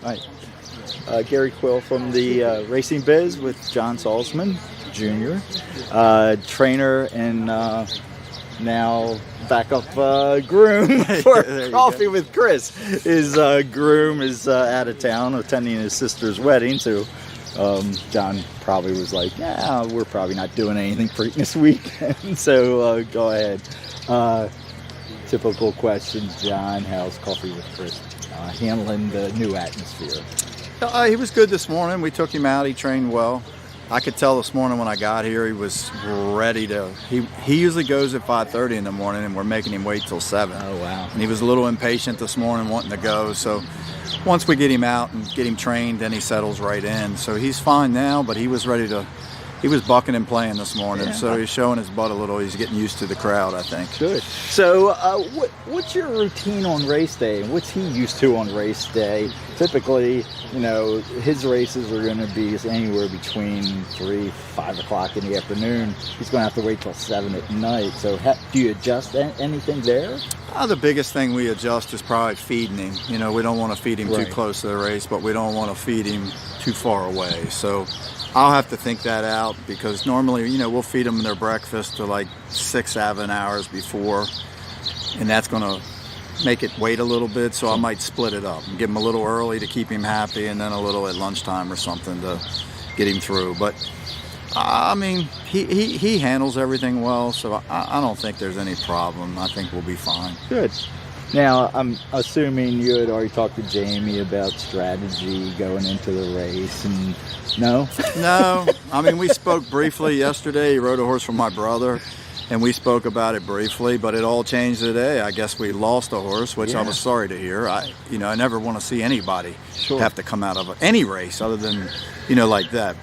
Hi. Gary Quill from the Racing Biz with John Salzman, Jr., trainer and now backup groom for Coffee with Chris. His groom is out of town attending his sister's wedding, so John probably was like, yeah, we're probably not doing anything Preakness weekend, so go ahead. Typical questions, John. How's Coffee with Chris handling the new atmosphere? He was good this morning. We took him out. He trained well. I could tell this morning when I got here he was ready to. He usually goes at 5:30 in the morning, and we're making him wait till 7. Oh, wow. And he was a little impatient this morning, wanting to go. So once we get him out and get him trained, then he settles right in. So he's fine now, but he was ready to. He was bucking and playing this morning, yeah. So he's showing his butt a little. He's getting used to the crowd, I think. Good. So what's your routine on race day? What's he used to on race day? Typically, you know, his races are going to be anywhere between 3, 5 o'clock in the afternoon. He's going to have to wait till 7 at night. So do you adjust anything there? The biggest thing we adjust is probably feeding him. You know, we don't want to feed him Right. too close to the race, but we don't want to feed him too far away. So I'll have to think that out, because normally, you know, we'll feed them their breakfast to like 6, 7 hours before, and that's going to make it wait a little bit. So I might split it up and give him a little early to keep him happy, and then a little at lunchtime or something to get him through. But I mean, he handles everything well, so I don't think there's any problem. I think we'll be fine. Good. Now, I'm assuming you had already talked to Jamie about strategy going into the race, and no? No. I mean, we spoke briefly yesterday. He rode a horse for my brother, and we spoke about it briefly, but it all changed today. I guess we lost a horse, which I was sorry to hear. I never want to see anybody have to come out of any race other than, like that.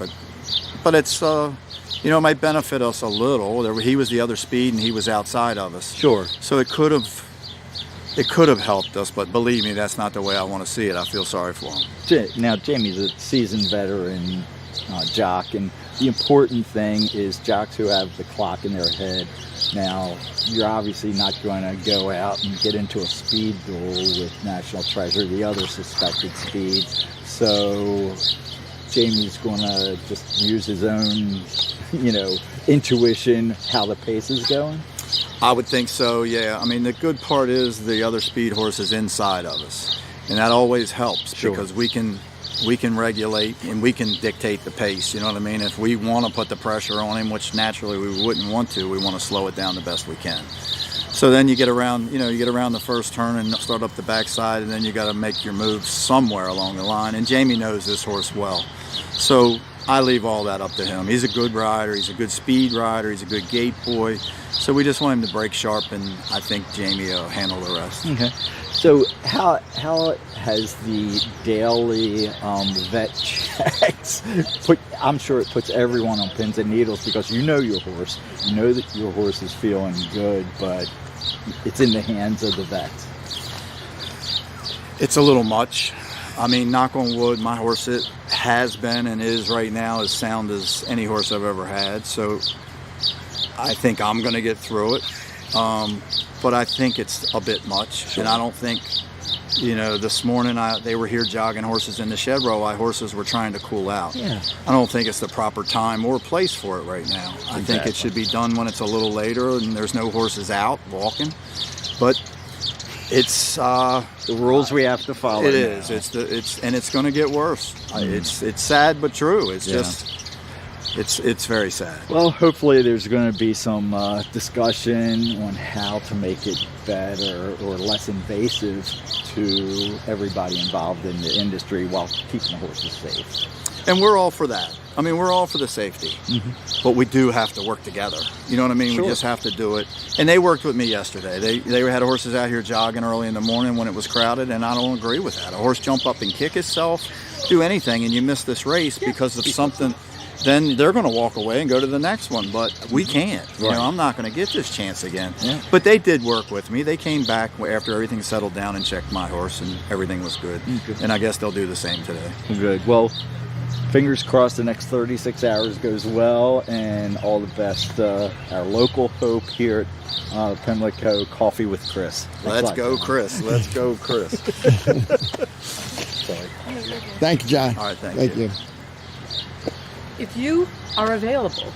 But it's, it might benefit us a little. He was the other speed, and he was outside of us. Sure. So it could have helped us, but believe me, that's not the way I want to see it. I feel sorry for him. Now, Jamie's a seasoned veteran jock, and the important thing is jocks who have the clock in their head. Now, you're obviously not going to go out and get into a speed duel with National Treasure, the other suspected speed. So Jamie's going to just use his own, intuition, how the pace is going. I would think so, yeah. I mean, the good part is the other speed horse is inside of us, and that always helps because we can regulate and we can dictate the pace. You know what I mean? If we want to put the pressure on him, which naturally we wouldn't want to, we want to slow it down the best we can. So then you get around, the first turn and start up the backside, and then you got to make your moves somewhere along the line. And Jamie knows this horse well, so I leave all that up to him. He's a good rider. He's a good speed rider. He's a good gate boy. So we just want him to break sharp, and I think Jamie will handle the rest. Okay. So how has the daily vet checks I'm sure it puts everyone on pins and needles, because you know your horse. You know that your horse is feeling good, but it's in the hands of the vets. It's a little much. I mean, knock on wood, my horse has been and is right now as sound as any horse I've ever had. So I think I'm going to get through it. But I think it's a bit much. Sure. And I don't think, this morning they were here jogging horses in the shed row while horses were trying to cool out. Yeah. I don't think it's the proper time or place for it right now. I think it should be done when it's a little later and there's no horses out walking. But it's the rules we have to follow. It is. It's going to get worse. It's sad but true. It's just it's very sad. Well, hopefully there's going to be some discussion on how to make it better or less invasive to everybody involved in the industry while keeping the horses safe. And we're all for that. I mean, we're all for the safety, but we do have to work together. You know what I mean? Sure. We just have to do it. And they worked with me yesterday. They had horses out here jogging early in the morning when it was crowded, and I don't agree with that. A horse jump up and kick itself, do anything, and you miss this race because of something, then they're going to walk away and go to the next one. But we can't. Right. I'm not going to get this chance again. Yeah. But they did work with me. They came back after everything settled down and checked my horse, and everything was good. And I guess they'll do the same today. Good. Well, fingers crossed the next 36 hours goes well, and all the best. Our local hope here at Pimlico, Coffee with Chris. Let's go, Chris. Let's go, Chris. Sorry. Thank you, John. All right, thank you. you. If you are available